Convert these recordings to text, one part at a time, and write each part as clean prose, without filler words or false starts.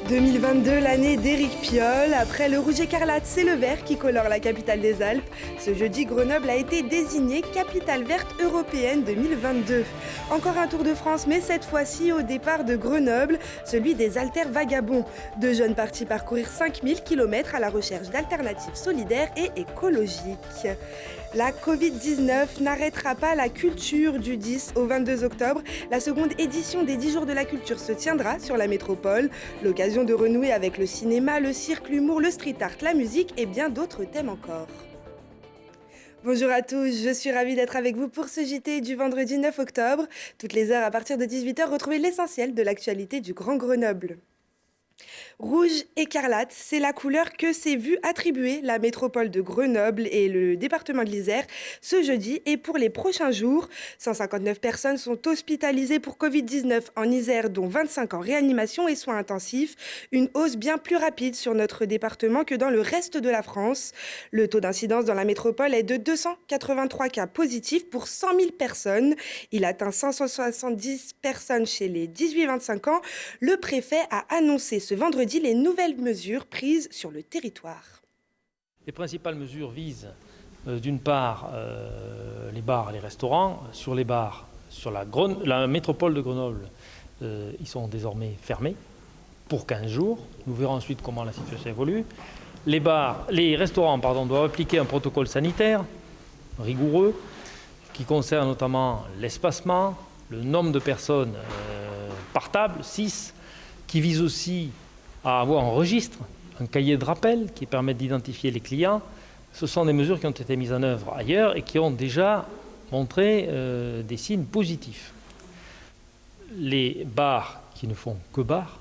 2022, l'année d'Éric Piolle. Après le rouge écarlate, c'est le vert qui colore la capitale des Alpes. Ce jeudi, Grenoble a été désignée capitale verte européenne 2022. Encore un Tour de France, mais cette fois-ci au départ de Grenoble, celui des haltères vagabonds. Deux jeunes partis parcourir 5000 km à la recherche d'alternatives solidaires et écologiques. La Covid-19 n'arrêtera pas la culture du 10 au 22 octobre. La seconde édition des 10 jours de la culture se tiendra sur la métropole. L'occasion de renouer avec le cinéma, le cirque, l'humour, le street art, la musique et bien d'autres thèmes encore. Bonjour à tous, je suis ravie d'être avec vous pour ce JT du vendredi 9 octobre. Toutes les heures à partir de 18h, retrouvez l'essentiel de l'actualité du Grand Grenoble. Rouge écarlate, c'est la couleur que s'est vue attribuer la métropole de Grenoble et le département de l'Isère ce jeudi et pour les prochains jours. 159 personnes sont hospitalisées pour Covid-19 en Isère, dont 25 en réanimation et soins intensifs. Une hausse bien plus rapide sur notre département que dans le reste de la France. Le taux d'incidence dans la métropole est de 283 cas positifs pour 100 000 personnes. Il atteint 570 personnes chez les 18-25 ans. Le préfet a annoncé ce vendredi les nouvelles mesures prises sur le territoire. Les principales mesures visent d'une part les bars et les restaurants. Sur les bars, sur la métropole de Grenoble, ils sont désormais fermés pour 15 jours. Nous verrons ensuite comment la situation évolue. Les restaurants doivent appliquer un protocole sanitaire rigoureux qui concerne notamment l'espacement, le nombre de personnes par table, 6, qui vise aussi à avoir un registre, un cahier de rappel qui permet d'identifier les clients. Ce sont des mesures qui ont été mises en œuvre ailleurs et qui ont déjà montré des signes positifs. Les bars qui ne font que bars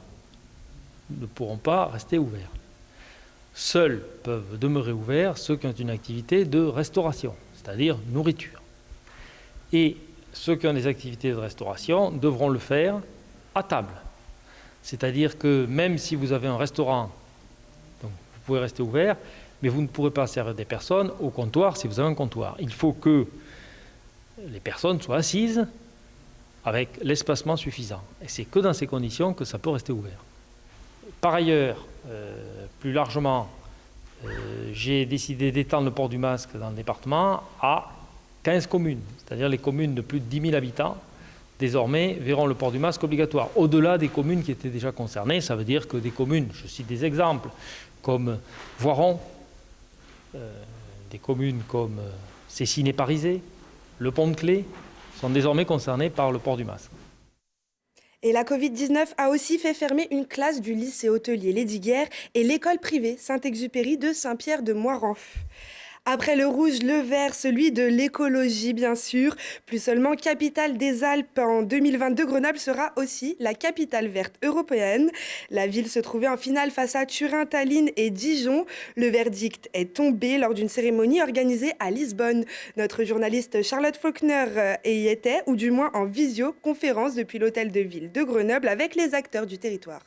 ne pourront pas rester ouverts. Seuls peuvent demeurer ouverts ceux qui ont une activité de restauration, c'est-à-dire nourriture. Et ceux qui ont des activités de restauration devront le faire à table. C'est-à-dire que même si vous avez un restaurant, donc vous pouvez rester ouvert, mais vous ne pourrez pas servir des personnes au comptoir si vous avez un comptoir. Il faut que les personnes soient assises avec l'espacement suffisant. Et c'est que dans ces conditions que ça peut rester ouvert. Par ailleurs, plus largement, j'ai décidé d'étendre le port du masque dans le département à 15 communes, c'est-à-dire les communes de plus de 10 000 habitants. Désormais, verront le port du masque obligatoire. Au-delà des communes qui étaient déjà concernées, ça veut dire que des communes, je cite des exemples, comme Voiron, des communes comme Cessiné-Parisé, Le Pont-de-Clé, sont désormais concernées par le port du masque. Et la Covid-19 a aussi fait fermer une classe du lycée hôtelier Lesdiguières et l'école privée Saint-Exupéry de Saint-Pierre-de-Moiran. Après le rouge, le vert, celui de l'écologie bien sûr. Plus seulement capitale des Alpes en 2022, Grenoble sera aussi la capitale verte européenne. La ville se trouvait en finale face à Turin, Tallinn et Dijon. Le verdict est tombé lors d'une cérémonie organisée à Lisbonne. Notre journaliste Charlotte Faulkner y était, ou du moins en visioconférence depuis l'hôtel de ville de Grenoble avec les acteurs du territoire.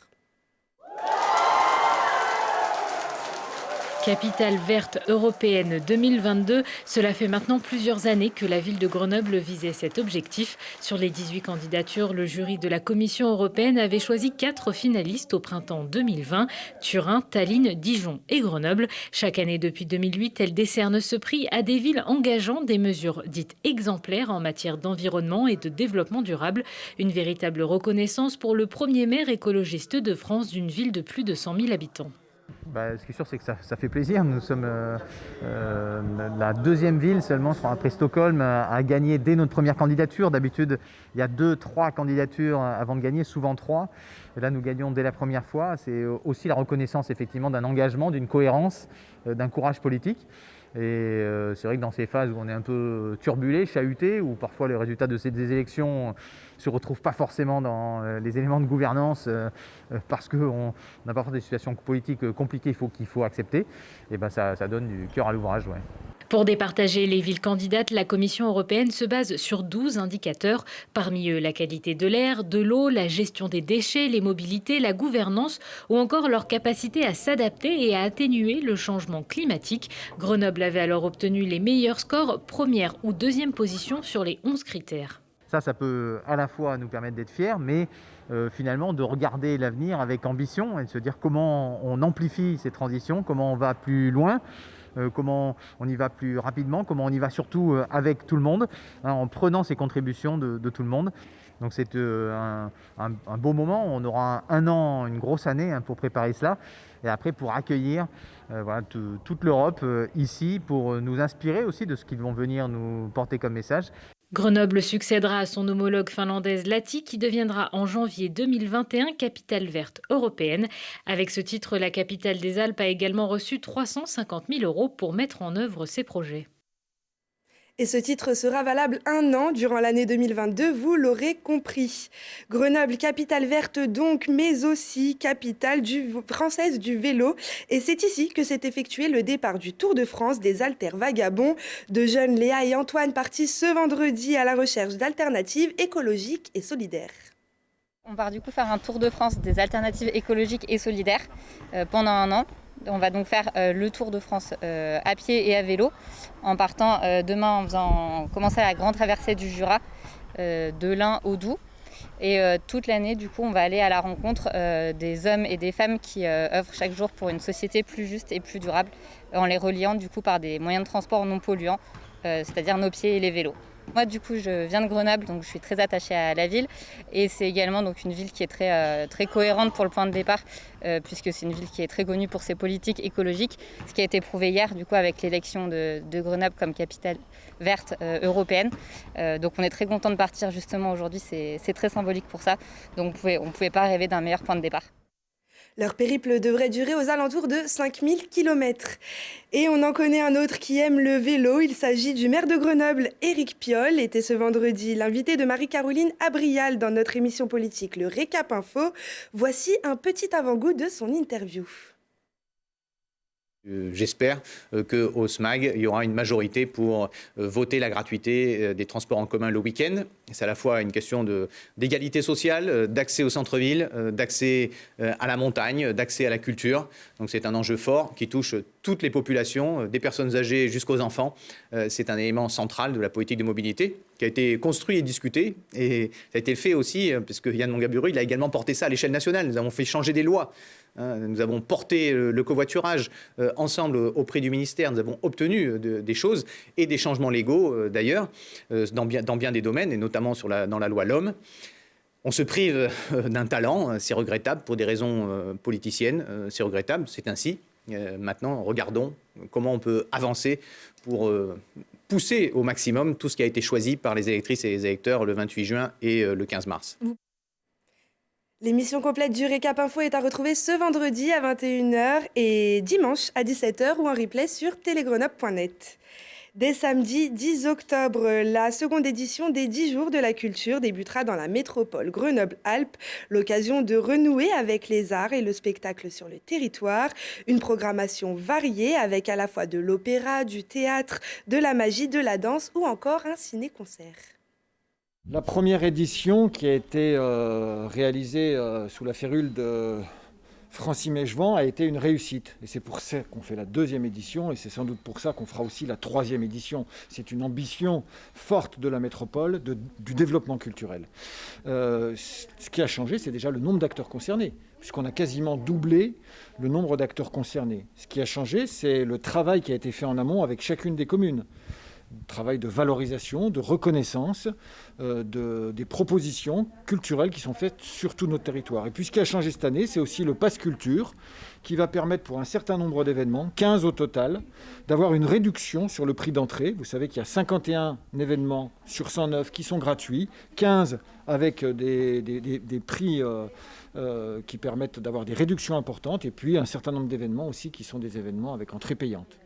Capitale verte européenne 2022, cela fait maintenant plusieurs années que la ville de Grenoble visait cet objectif. Sur les 18 candidatures, le jury de la Commission européenne avait choisi 4 finalistes au printemps 2020, Turin, Tallinn, Dijon et Grenoble. Chaque année depuis 2008, elle décerne ce prix à des villes engageant des mesures dites exemplaires en matière d'environnement et de développement durable. Une véritable reconnaissance pour le premier maire écologiste de France d'une ville de plus de 100 000 habitants. Ce qui est sûr, c'est que ça fait plaisir. Nous sommes la deuxième ville seulement, après Stockholm, à gagner dès notre première candidature. D'habitude, il y a 2-3 candidatures avant de gagner, souvent 3. Et là, nous gagnons dès la première fois. C'est aussi la reconnaissance effectivement d'un engagement, d'une cohérence, d'un courage politique. Et c'est vrai que dans ces phases où on est un peu turbulé, chahuté, où parfois les résultats des élections ne se retrouvent pas forcément dans les éléments de gouvernance parce qu'on a parfois des situations politiques compliquées qu'il faut accepter, et ça donne du cœur à l'ouvrage. Ouais. Pour départager les villes candidates, la Commission européenne se base sur 12 indicateurs. Parmi eux, la qualité de l'air, de l'eau, la gestion des déchets, les mobilités, la gouvernance ou encore leur capacité à s'adapter et à atténuer le changement climatique. Grenoble avait alors obtenu les meilleurs scores, première ou deuxième position sur les 11 critères. Ça peut à la fois nous permettre d'être fiers, mais finalement de regarder l'avenir avec ambition et de se dire comment on amplifie ces transitions, comment on va plus loin, comment on y va plus rapidement, comment on y va surtout avec tout le monde, hein, en prenant ces contributions de tout le monde. Donc c'est un beau moment. On aura un an, une grosse année, hein, pour préparer cela. Et après, pour accueillir toute l'Europe ici, pour nous inspirer aussi de ce qu'ils vont venir nous porter comme message. Grenoble succédera à son homologue finlandaise Lahti, qui deviendra en janvier 2021 capitale verte européenne. Avec ce titre, la capitale des Alpes a également reçu 350 000 € pour mettre en œuvre ses projets. Et ce titre sera valable 1 an durant l'année 2022, vous l'aurez compris. Grenoble, capitale verte donc, mais aussi capitale française du vélo. Et c'est ici que s'est effectué le départ du Tour de France des haltères vagabonds. De jeunes Léa et Antoine partis ce vendredi à la recherche d'alternatives écologiques et solidaires. On part du coup faire un Tour de France des alternatives écologiques et solidaires pendant 1 an. On va donc faire le Tour de France à pied et à vélo, en partant demain en commençant la grande traversée du Jura, de l'Ain au Doubs. Et toute l'année, du coup, on va aller à la rencontre des hommes et des femmes qui œuvrent chaque jour pour une société plus juste et plus durable, en les reliant du coup par des moyens de transport non polluants, c'est-à-dire nos pieds et les vélos. Moi, du coup, je viens de Grenoble, donc je suis très attachée à la ville. Et c'est également donc, une ville qui est très cohérente pour le point de départ, puisque c'est une ville qui est très connue pour ses politiques écologiques, ce qui a été prouvé hier, du coup, avec l'élection de Grenoble comme capitale verte européenne. Donc on est très content de partir justement aujourd'hui, c'est très symbolique pour ça. Donc on pouvait pas rêver d'un meilleur point de départ. Leur périple devrait durer aux alentours de 5000 km. Et on en connaît un autre qui aime le vélo. Il s'agit du maire de Grenoble, Éric Piolle. Était ce vendredi l'invité de Marie-Caroline Abrial dans notre émission politique, le Récap Info. Voici un petit avant-goût de son interview. J'espère qu'au SMAG, il y aura une majorité pour voter la gratuité des transports en commun le week-end. C'est à la fois une question d'égalité sociale, d'accès au centre-ville, d'accès à la montagne, d'accès à la culture. Donc c'est un enjeu fort qui touche toutes les populations, des personnes âgées jusqu'aux enfants. C'est un élément central de la politique de mobilité qui a été construit et discuté. Et ça a été fait aussi, parce que Yann Mongaburu, il a également porté ça à l'échelle nationale. Nous avons fait changer des lois. Nous avons porté le covoiturage ensemble auprès du ministère. Nous avons obtenu des choses et des changements légaux d'ailleurs dans bien des domaines et notamment dans la loi L'Homme. On se prive d'un talent, c'est regrettable pour des raisons politiciennes, c'est regrettable, c'est ainsi. Maintenant, regardons comment on peut avancer pour pousser au maximum tout ce qui a été choisi par les électrices et les électeurs le 28 juin et le 15 mars. L'émission complète du Récap Info est à retrouver ce vendredi à 21h et dimanche à 17h ou en replay sur télégrenoble.net. Dès samedi 10 octobre, la seconde édition des 10 jours de la culture débutera dans la métropole Grenoble-Alpes. L'occasion de renouer avec les arts et le spectacle sur le territoire. Une programmation variée avec à la fois de l'opéra, du théâtre, de la magie, de la danse ou encore un ciné-concert. La première édition qui a été réalisée sous la férule de Francis Mégevant a été une réussite. Et c'est pour ça qu'on fait la deuxième édition et c'est sans doute pour ça qu'on fera aussi la troisième édition. C'est une ambition forte de la métropole, du développement culturel. Ce qui a changé, c'est déjà le nombre d'acteurs concernés, puisqu'on a quasiment doublé le nombre d'acteurs concernés. Ce qui a changé, c'est le travail qui a été fait en amont avec chacune des communes. Travail de valorisation, de reconnaissance, des propositions culturelles qui sont faites sur tout notre territoire. Et puis ce qui a changé cette année, c'est aussi le Pass Culture qui va permettre pour un certain nombre d'événements, 15 au total, d'avoir une réduction sur le prix d'entrée. Vous savez qu'il y a 51 événements sur 109 qui sont gratuits, 15 avec des prix qui permettent d'avoir des réductions importantes et puis un certain nombre d'événements aussi qui sont des événements avec entrée payante.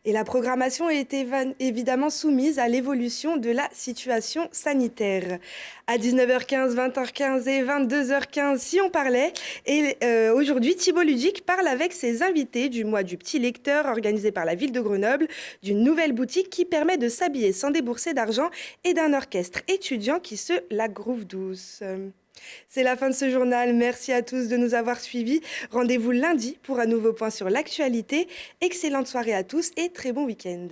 Et la programmation est évidemment soumise à l'évolution de la situation sanitaire. À 19h15, 20h15 et 22h15, si on parlait. Et aujourd'hui, Thibault Ludic parle avec ses invités du mois du petit lecteur organisé par la ville de Grenoble, d'une nouvelle boutique qui permet de s'habiller sans débourser d'argent et d'un orchestre étudiant qui se la groove douce. C'est la fin de ce journal. Merci à tous de nous avoir suivis. Rendez-vous lundi pour un nouveau point sur l'actualité. Excellente soirée à tous et très bon week-end.